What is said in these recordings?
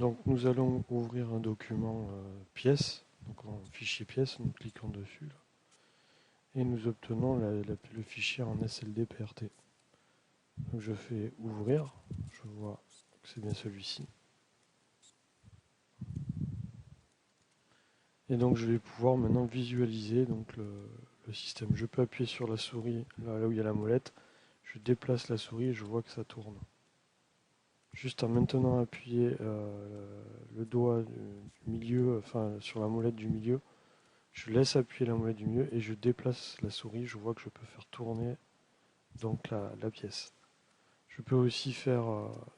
Donc nous allons ouvrir un document pièce, donc en fichier pièce, nous cliquons dessus là, et nous obtenons le fichier en SLDPRT. Donc je fais ouvrir, je vois que c'est bien celui-ci. Et donc je vais pouvoir maintenant visualiser donc le système. Je peux appuyer sur la souris là où il y a la molette, je déplace la souris et je vois que ça tourne. Juste en maintenant appuyer le doigt du milieu, enfin sur la molette du milieu, je laisse appuyer la molette du milieu et je déplace la souris, je vois que je peux faire tourner donc la pièce. Je peux aussi faire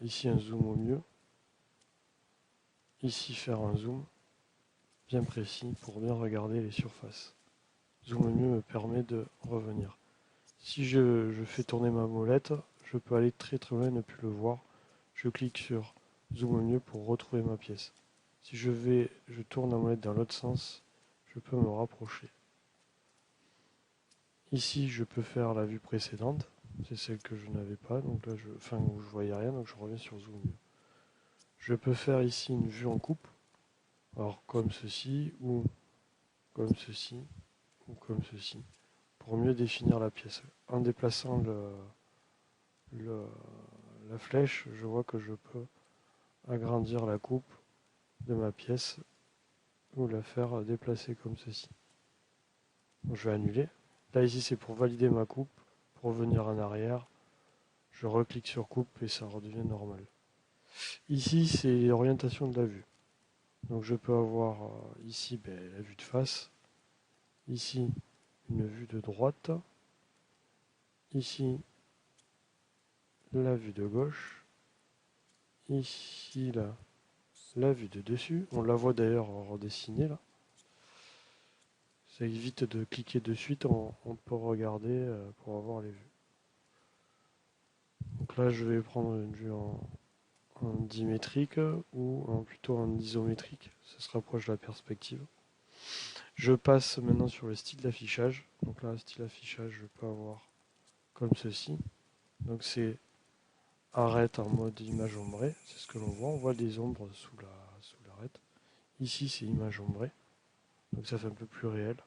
ici un zoom au mieux, ici faire un zoom bien précis pour bien regarder les surfaces. Zoom au mieux me permet de revenir. Si je fais tourner ma molette, je peux aller très très loin et ne plus le voir. Je clique sur zoom au mieux pour retrouver ma pièce. Si je tourne la molette dans l'autre sens, je peux me rapprocher. Ici, je peux faire la vue précédente. C'est celle que je n'avais pas, donc là, où je voyais rien, donc je reviens sur zoom au mieux. Je peux faire ici une vue en coupe, alors comme ceci, ou comme ceci, ou comme ceci, pour mieux définir la pièce. En déplaçant la flèche, je vois que je peux agrandir la coupe de ma pièce ou la faire déplacer comme ceci. Donc je vais annuler. Là ici c'est pour valider ma coupe, pour revenir en arrière, je reclique sur coupe et ça redevient normal. Ici c'est l'orientation de la vue. Donc je peux avoir ici la vue de face, ici une vue de droite, ici la vue de gauche, ici la vue de dessus. On la voit d'ailleurs redessinée là. Ça évite de cliquer de suite, on peut regarder pour avoir les vues. Donc là je vais prendre une vue en dimétrique ou plutôt en isométrique, ça se rapproche de la perspective. Je passe maintenant sur le style d'affichage. Donc là, style d'affichage, je peux avoir comme ceci. Donc c'est arête en mode image ombrée, c'est ce que l'on voit. On voit des ombres sous l'arête. Ici, c'est image ombrée, donc ça fait un peu plus réel.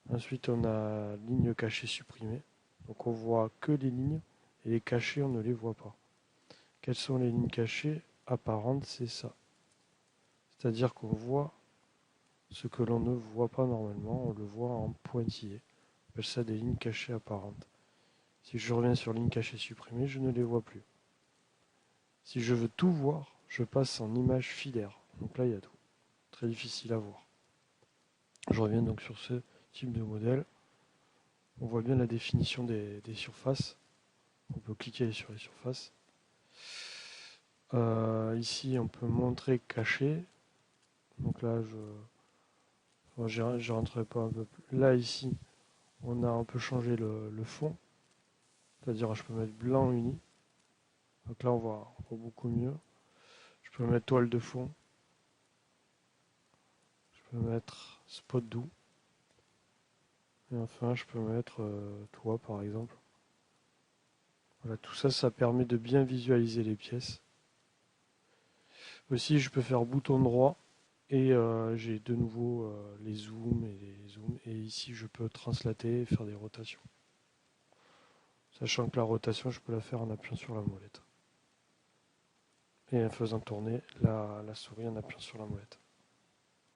Ensuite, on a ligne cachée supprimée. Donc on voit que les lignes et les cachées, on ne les voit pas. Quelles sont les lignes cachées apparentes? C'est ça. C'est-à-dire qu'on voit ce que l'on ne voit pas normalement, on le voit en pointillé. On appelle ça des lignes cachées apparentes. Si je reviens sur lignes cachées supprimées, je ne les vois plus. Si je veux tout voir, je passe en image filaire. Donc là, il y a tout. Très difficile à voir. Je reviens donc sur ce type de modèle. On voit bien la définition des surfaces. On peut cliquer sur les surfaces. Ici, on peut montrer caché. Donc là, je rentrerai pas un peu plus. Là, ici, on a un peu changé le fond. C'est-à-dire, je peux mettre blanc uni. Donc là, on voit beaucoup mieux. Je peux mettre toile de fond. Je peux mettre spot doux. Et enfin, je peux mettre toit, par exemple. Voilà, tout ça, ça permet de bien visualiser les pièces. Aussi, je peux faire bouton droit. Et j'ai de nouveau les zooms et les zooms. Et ici, je peux translater et faire des rotations. Sachant que la rotation, je peux la faire en appuyant sur la molette. Et en faisant tourner la souris en appuyant sur la molette.